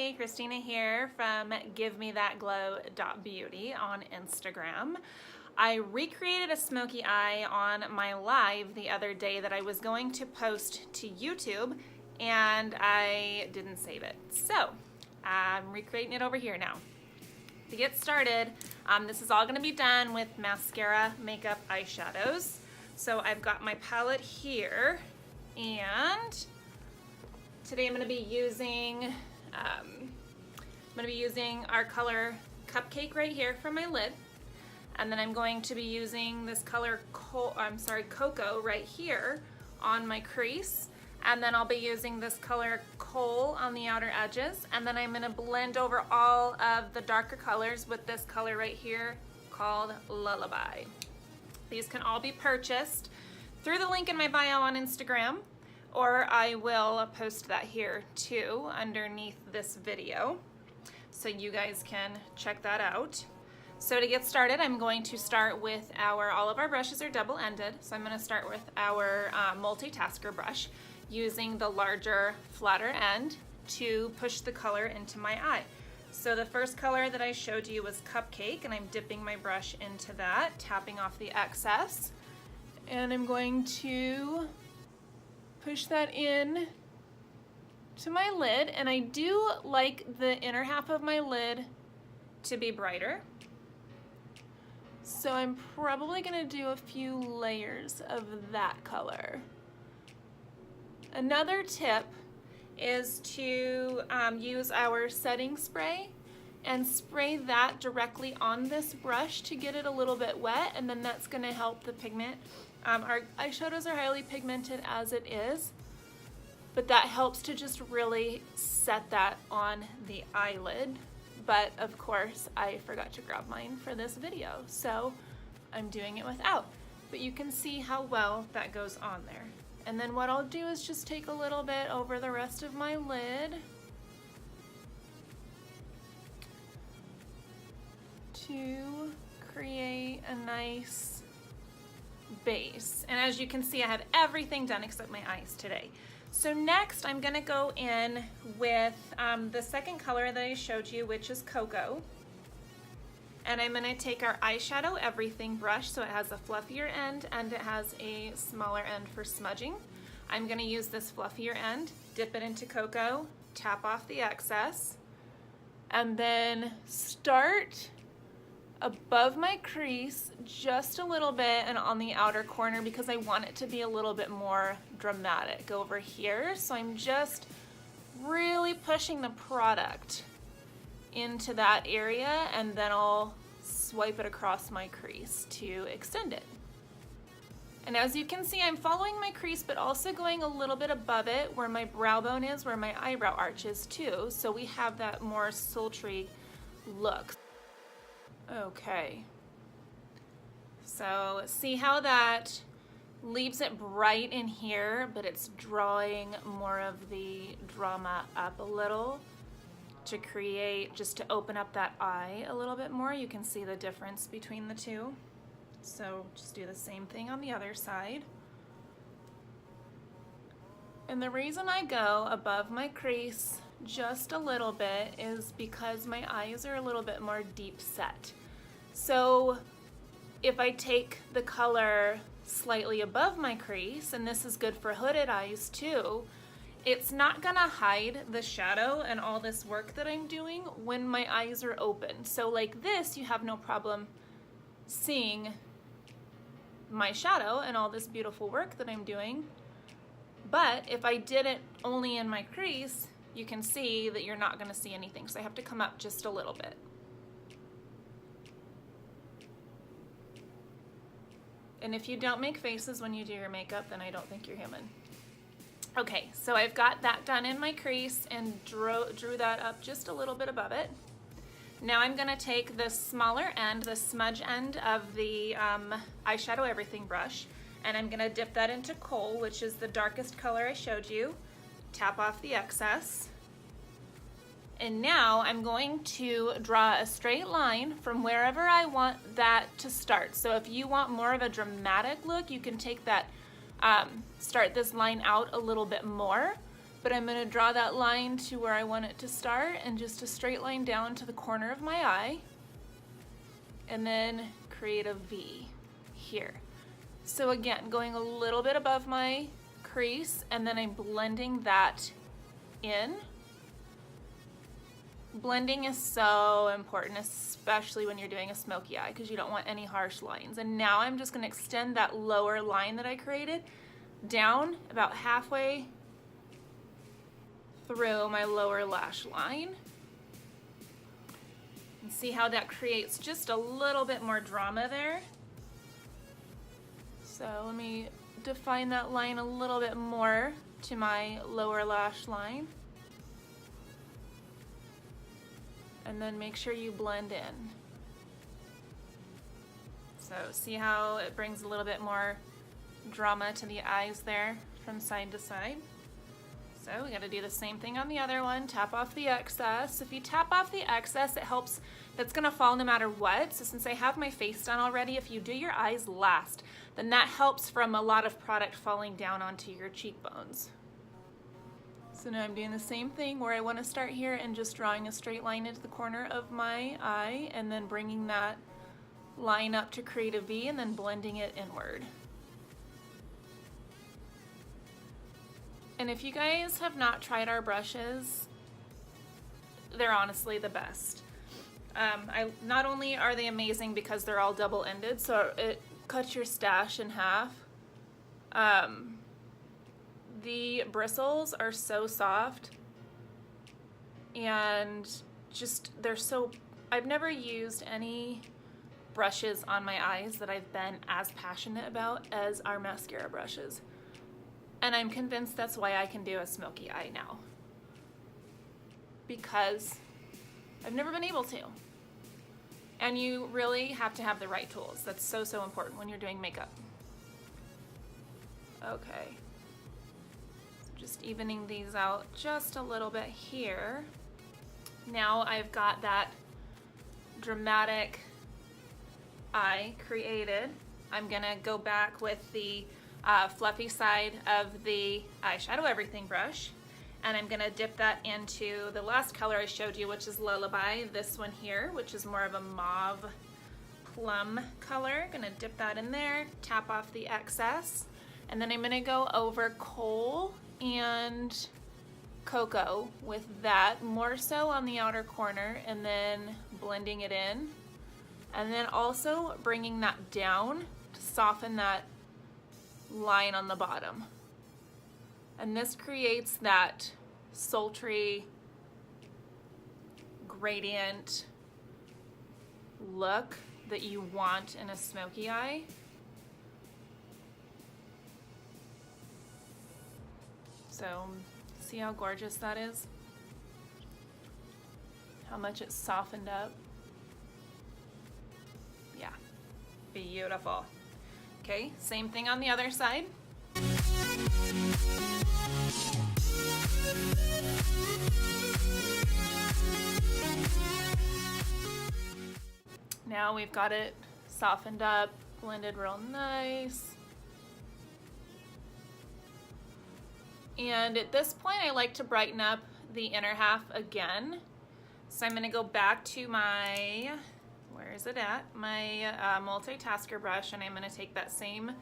Hey, Christina here from GiveMeThatGlow.Beauty on Instagram. I recreated a smoky eye on my live the other day that I was going to post to YouTube, and I didn't save it. So I'm recreating it over here now. To get started, this is all going to be done with mascara, makeup, eyeshadows. So I've got my palette here, and today I'm going to be using our color Cupcake right here for my lid, and then I'm going to be using this color Coco right here on my crease, and then I'll be using this color Cole on the outer edges, and then I'm going to blend over all of the darker colors with this color right here called Lullaby. These can all be purchased through the link in my bio on Instagram, or I will post that here too underneath this video, so you guys can check that out. So to get started, I'm going to start with all of our brushes are double-ended, so I'm going to start with our Multitasker brush, using the larger, flatter end to push the color into my eye. So the first color that I showed you was Cupcake, and I'm dipping my brush into that, tapping off the excess, and I'm going to push that in to my lid, and I do like the inner half of my lid to be brighter. So I'm probably gonna do a few layers of that color. Another tip is to use our setting spray and spray that directly on this brush to get it a little bit wet, and then that's gonna help the pigment. Our eyeshadows are highly pigmented as it is, but that helps to just really set that on the eyelid. But of course, I forgot to grab mine for this video, so I'm doing it without. But you can see how well that goes on there. And then what I'll do is just take a little bit over the rest of my lid to create a nice base. And as you can see, I have everything done except my eyes today. So next I'm gonna go in with the second color that I showed you, which is Coco. And I'm gonna take our Eyeshadow Everything brush, so it has a fluffier end and it has a smaller end for smudging. I'm gonna use this fluffier end, dip it into Coco, tap off the excess, and then start above my crease just a little bit and on the outer corner, because I want it to be a little bit more dramatic over here. So I'm just really pushing the product into that area, and then I'll swipe it across my crease to extend it. And as you can see, I'm following my crease but also going a little bit above it where my brow bone is, where my eyebrow arch is too, so we have that more sultry look. Okay, so see how that leaves it bright in here, but it's drawing more of the drama up a little to create, just to open up that eye a little bit more. You can see the difference between the two. So just do the same thing on the other side. And the reason I go above my crease just a little bit is because my eyes are a little bit more deep set. So if I take the color slightly above my crease, and this is good for hooded eyes too, it's not gonna hide the shadow and all this work that I'm doing when my eyes are open. So like this, you have no problem seeing my shadow and all this beautiful work that I'm doing. But if I did it only in my crease, you can see that you're not gonna see anything. So I have to come up just a little bit. And if you don't make faces when you do your makeup, then I don't think you're human. Okay, so I've got that done in my crease and drew that up just a little bit above it. Now I'm gonna take the smaller end, the smudge end of the Eyeshadow Everything brush, and I'm gonna dip that into Coal, which is the darkest color I showed you, tap off the excess. And now I'm going to draw a straight line from wherever I want that to start. So if you want more of a dramatic look, you can take that, start this line out a little bit more. but I'm going to draw that line to where I want it to start and just a straight line down to the corner of my eye, and then create a V here. So again, going a little bit above my crease, and then I'm blending that in. Blending is so important, especially when you're doing a smoky eye, because you don't want any harsh lines. And now I'm just going to extend that lower line that I created down about halfway through my lower lash line. And see how that creates just a little bit more drama there. So let me define that line a little bit more to my lower lash line. And then make sure you blend in. So see how it brings a little bit more drama to the eyes there from side to side. So we got to do the same thing on the other one. Tap off the excess. If you tap off the excess, it helps. That's going to fall no matter what. So since I have my face done already, if you do your eyes last, then that helps from a lot of product falling down onto your cheekbones. So now I'm doing the same thing where I want to start here and just drawing a straight line into the corner of my eye, and then bringing that line up to create a V, and then blending it inward. And if you guys have not tried our brushes, they're honestly the best. Not only are they amazing because they're all double-ended, so it cuts your stash in half. The bristles are so soft, and just I've never used any brushes on my eyes that I've been as passionate about as our mascara brushes. And I'm convinced that's why I can do a smoky eye now, because I've never been able to. And you really have to have the right tools. That's so, so important when you're doing makeup. Okay. Just evening these out just a little bit here. Now I've got that dramatic eye created. I'm gonna go back with the fluffy side of the Eyeshadow Everything brush, and I'm gonna dip that into the last color I showed you, which is Lullaby, this one here, which is more of a mauve plum color. Gonna dip that in there, tap off the excess, and then I'm gonna go over Cole and Coco with that, more so on the outer corner, and then blending it in, and then also bringing that down to soften that line on the bottom. And this creates that sultry gradient look that you want in a smoky eye. So see how gorgeous that is? How much it's softened up. Yeah, beautiful. Okay, same thing on the other side. Now we've got it softened up, blended real nice. And at this point, I like to brighten up the inner half again. So I'm gonna go back to my, where is it at? My Multitasker brush, and I'm gonna take that same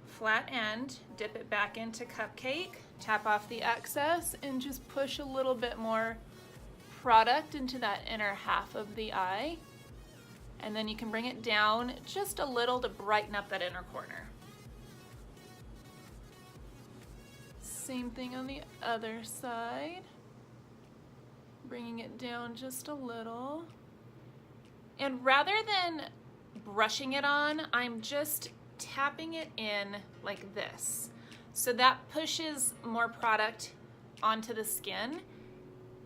flat end, dip it back into Cupcake, tap off the excess, and just push a little bit more product into that inner half of the eye. And then you can bring it down just a little to brighten up that inner corner. Same thing on the other side. Bringing it down just a little. And rather than brushing it on, I'm just tapping it in like this. So that pushes more product onto the skin.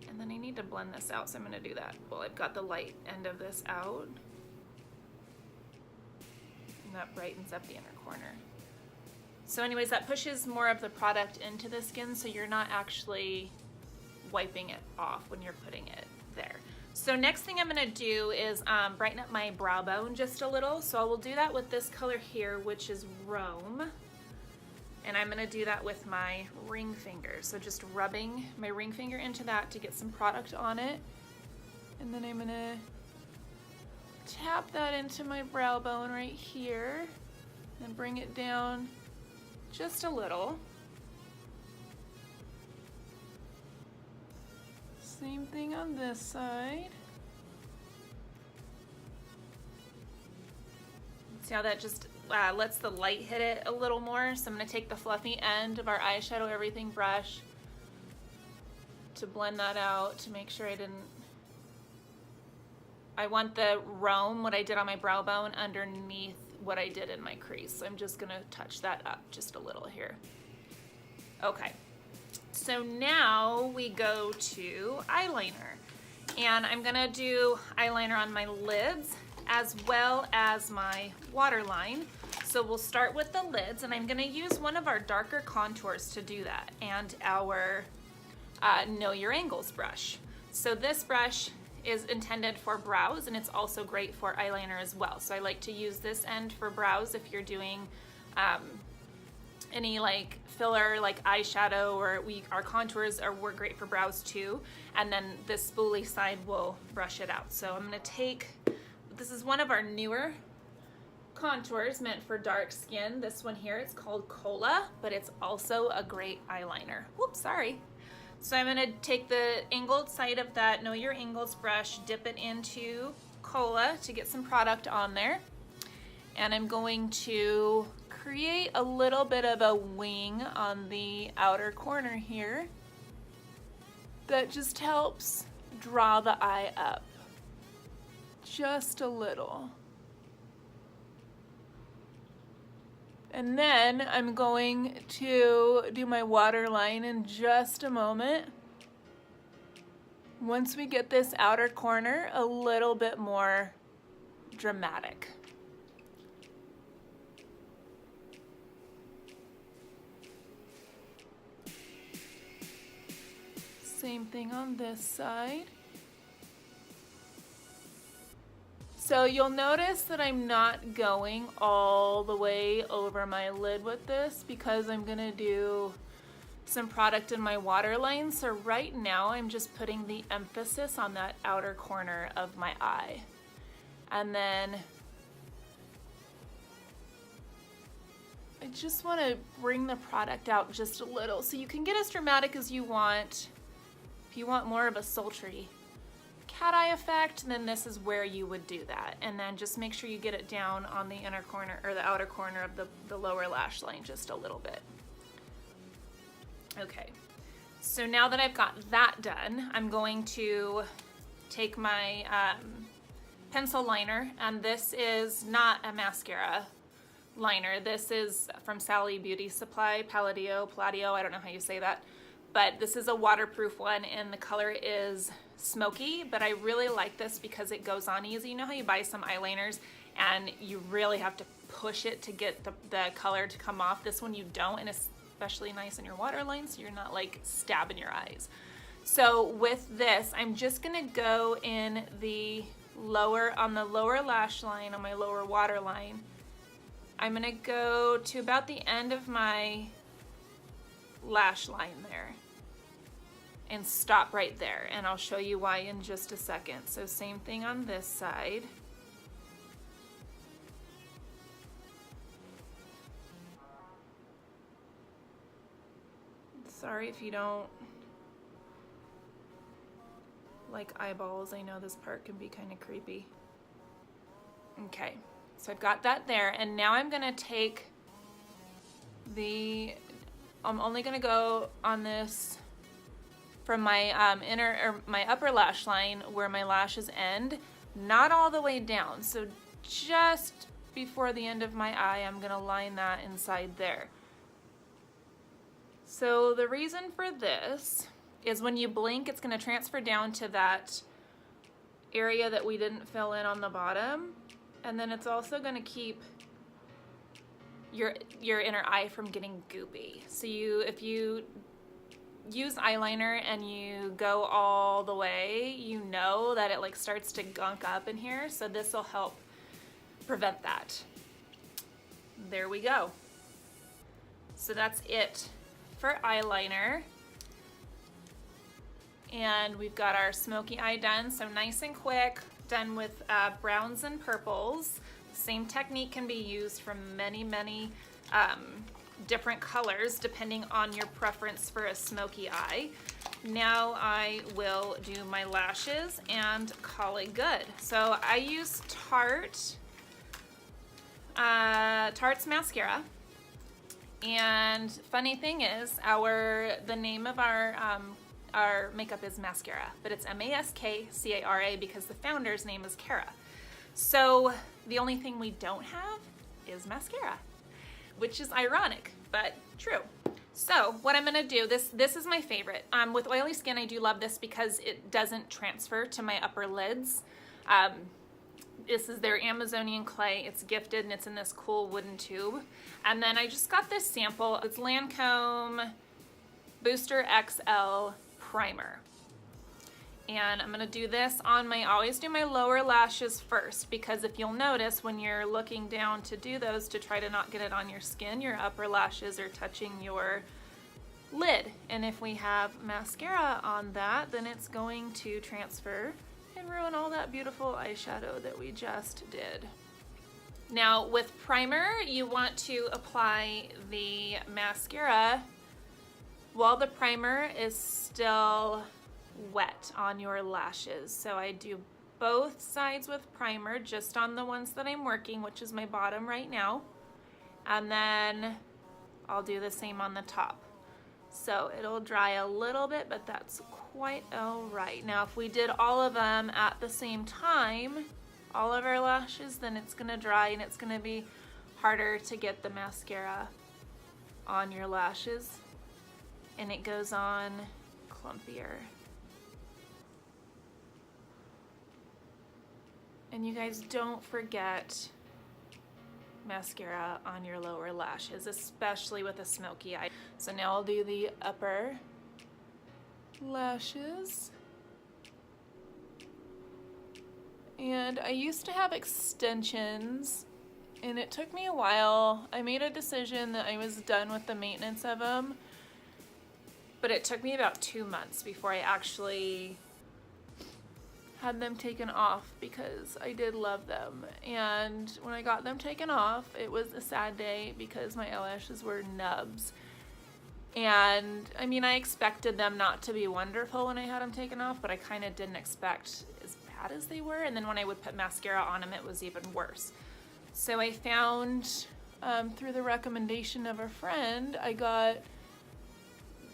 And then I need to blend this out, so I'm gonna do that while I've got the light end of this out. And that brightens up the inner corner. So anyways, that pushes more of the product into the skin, so you're not actually wiping it off when you're putting it there. So next thing I'm gonna do is brighten up my brow bone just a little. So I will do that with this color here, which is Rome. And I'm gonna do that with my ring finger. So just rubbing my ring finger into that to get some product on it. And then I'm gonna tap that into my brow bone right here and bring it down just a little. Same thing on this side. See how that just lets the light hit it a little more. So I'm going to take the fluffy end of our Eyeshadow Everything brush to blend that out to make sure I want the Rome, what I did on my brow bone, underneath what I did in my crease. So I'm just going to touch that up just a little here. Okay, so now we go to eyeliner. And I'm going to do eyeliner on my lids as well as my waterline. So we'll start with the lids, and I'm going to use one of our darker contours to do that, and our Know Your Angles brush. So this brush is intended for brows, and it's also great for eyeliner as well. So I like to use this end for brows if you're doing any like filler, like eyeshadow, or our contours were great for brows too. And then this spoolie side will brush it out. So I'm going to take, this is one of our newer contours meant for dark skin. This one here, it's called Cola, but it's also a great eyeliner. Whoops, sorry. So I'm gonna take the angled side of that Know Your Angles brush, dip it into Cola to get some product on there. And I'm going to create a little bit of a wing on the outer corner here that just helps draw the eye up just a little. And then I'm going to do my waterline in just a moment. Once we get this outer corner a little bit more dramatic. Same thing on this side. So you'll notice that I'm not going all the way over my lid with this because I'm gonna do some product in my waterline. So right now I'm just putting the emphasis on that outer corner of my eye. And then I just wanna bring the product out just a little. So you can get as dramatic as you want. If you want more of a sultry cat eye effect, then this is where you would do that. And then just make sure you get it down on the inner corner or the outer corner of the lower lash line just a little bit. Okay, so now that I've got that done, I'm going to take my pencil liner, and this is not a mascara liner. This is from Sally Beauty Supply, Palladio, I don't know how you say that. But this is a waterproof one, and the color is Smoky, but I really like this because it goes on easy. You know how you buy some eyeliners and you really have to push it to get the color to come off? This one you don't, and it's especially nice in your waterline, so you're not like stabbing your eyes. So with this, I'm just gonna go in on the lower lash line, on my lower waterline. I'm gonna go to about the end of my lash line there and stop right there, and I'll show you why in just a second. So same thing on this side. Sorry if you don't like eyeballs. I know this part can be kind of creepy. Okay, so I've got that there, and now I'm gonna take I'm only gonna go on this from my my upper lash line where my lashes end, not all the way down. So just before the end of my eye, I'm gonna line that inside there. So the reason for this is when you blink, it's gonna transfer down to that area that we didn't fill in on the bottom. And then it's also gonna keep your inner eye from getting goopy. So if you use eyeliner and you go all the way, you know that it like starts to gunk up in here. So this will help prevent that. There we go. So that's it for eyeliner. And we've got our smoky eye done, so nice and quick, done with browns and purples. The same technique can be used from many different colors depending on your preference for a smoky eye. Now I will do my lashes and call it good. So I use Tarte's mascara. And funny thing is, the name of our makeup is Maskcara, but it's Maskcara because the founder's name is Cara. So the only thing we don't have is mascara, which is ironic, but true. So what I'm gonna do, this is my favorite. With oily skin, I do love this because it doesn't transfer to my upper lids. This is their Amazonian clay. It's gifted and it's in this cool wooden tube. And then I just got this sample. It's Lancome Booster XL Primer. And I'm gonna do this on I always do my lower lashes first, because if you'll notice when you're looking down to do those to try to not get it on your skin, your upper lashes are touching your lid. And if we have mascara on that, then it's going to transfer and ruin all that beautiful eyeshadow that we just did. Now with primer, you want to apply the mascara while the primer is still wet on your lashes. So I do both sides with primer, just on the ones that I'm working, which is my bottom right now. And then I'll do the same on the top. So it'll dry a little bit, but that's quite all right. Now, if we did all of them at the same time, all of our lashes, then it's gonna dry and it's gonna be harder to get the mascara on your lashes, and it goes on clumpier. And you guys don't forget mascara on your lower lashes, especially with a smoky eye. So now I'll do the upper lashes. And I used to have extensions, and it took me a while. I made a decision that I was done with the maintenance of them, but it took me about 2 months before I actually had them taken off, because I did love them. And when I got them taken off, it was a sad day because my eyelashes were nubs. And I mean, I expected them not to be wonderful when I had them taken off, but I kind of didn't expect as bad as they were. And then when I would put mascara on them, it was even worse. So I found, through the recommendation of a friend, I got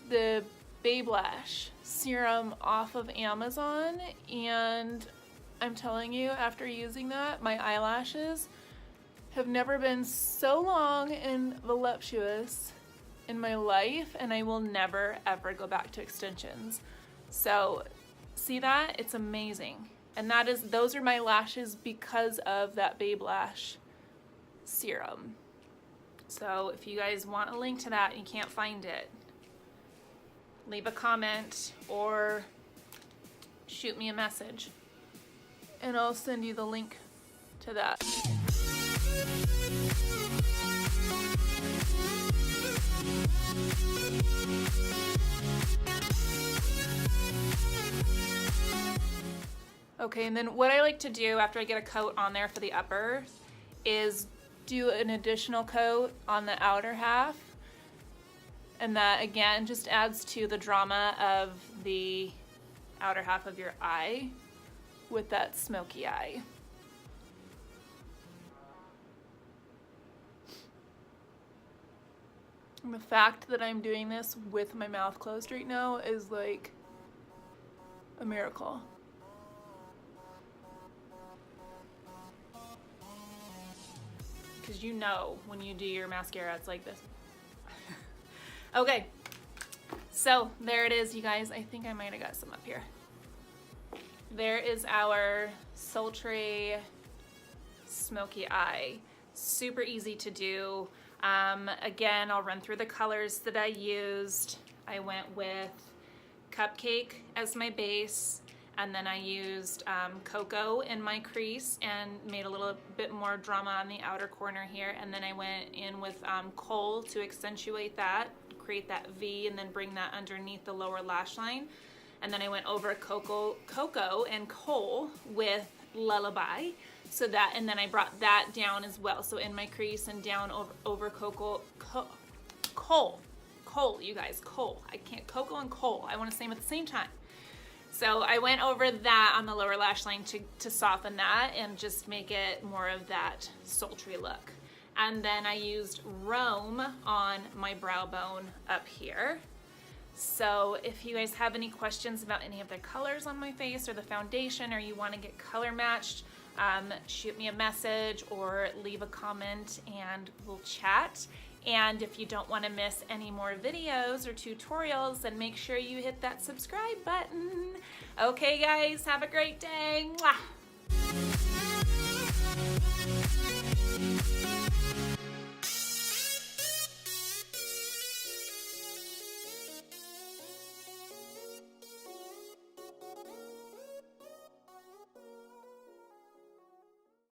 the Babe Lash serum off of Amazon, and I'm telling you, after using that, my eyelashes have never been so long and voluptuous in my life, and I will never ever go back to extensions. So see that? It's amazing. And those are my lashes because of that Babe Lash serum. So if you guys want a link to that and you can't find it, leave a comment or shoot me a message and I'll send you the link to that. Okay, and then what I like to do after I get a coat on there for the upper is do an additional coat on the outer half. And that, again, just adds to the drama of the outer half of your eye with that smoky eye. And the fact that I'm doing this with my mouth closed right now is like a miracle. Because you know when you do your mascara, it's like this. Okay, so there it is, you guys. I think I might have got some up here. There is our sultry smoky eye. Super easy to do. Again, I'll run through the colors that I used. I went with Cupcake as my base, And then I used Cocoa in my crease and made a little bit more drama on the outer corner here. And then I went in with Cole to accentuate that, create that V, and then bring that underneath the lower lash line. And then I went over Cocoa and Cole with Lullaby. So that, and then I brought that down as well. So in my crease and down over Cole, you guys, Cole. I can't, Cocoa and Cole. I want to say them at the same time. So I went over that on the lower lash line to soften that and just make it more of that sultry look. And then I used Rome on my brow bone up here. So if you guys have any questions about any of the colors on my face or the foundation, or you want to get color matched, shoot me a message or leave a comment and we'll chat. And if you don't want to miss any more videos or tutorials, then make sure you hit that subscribe button. Okay guys, have a great day. Mwah.